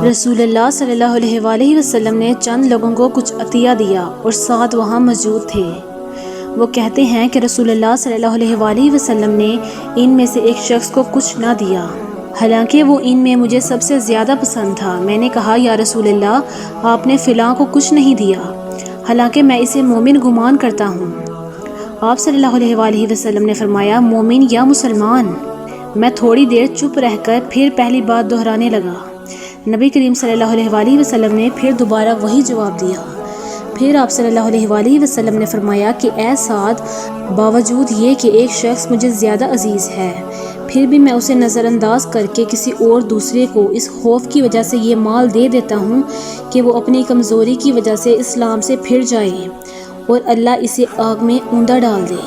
رسول اللہ صلی اللہ علیہ وآلہ وسلم نے چند لوگوں کو کچھ عطیہ دیا اور ساتھ وہاں موجود تھے۔ وہ کہتے ہیں کہ رسول اللہ صلی اللہ علیہ وآلہ وسلم نے ان میں سے ایک شخص کو کچھ نہ دیا، حالانکہ وہ ان میں مجھے سب سے زیادہ پسند تھا۔ میں نے کہا یا رسول اللہ، آپ نے فلاں کو کچھ نہیں دیا، حالانکہ میں اسے مومن گمان کرتا ہوں۔ آپ صلی اللہ علیہ وآلہ وسلم نے فرمایا مومن یا مسلمان؟ میں تھوڑی دیر چپ رہ کر پھر پہلی بات دہرانے لگا۔ نبی کریم صلی اللہ علیہ وآلہ وسلم نے پھر دوبارہ وہی جواب دیا۔ پھر آپ صلی اللہ علیہ وآلہ وسلم نے فرمایا کہ اے سعد، باوجود یہ کہ ایک شخص مجھے زیادہ عزیز ہے، پھر بھی میں اسے نظر انداز کر کے کسی اور دوسرے کو اس خوف کی وجہ سے یہ مال دے دیتا ہوں کہ وہ اپنی کمزوری کی وجہ سے اسلام سے پھر جائے اور اللہ اسے آگ میں اوندا ڈال دے۔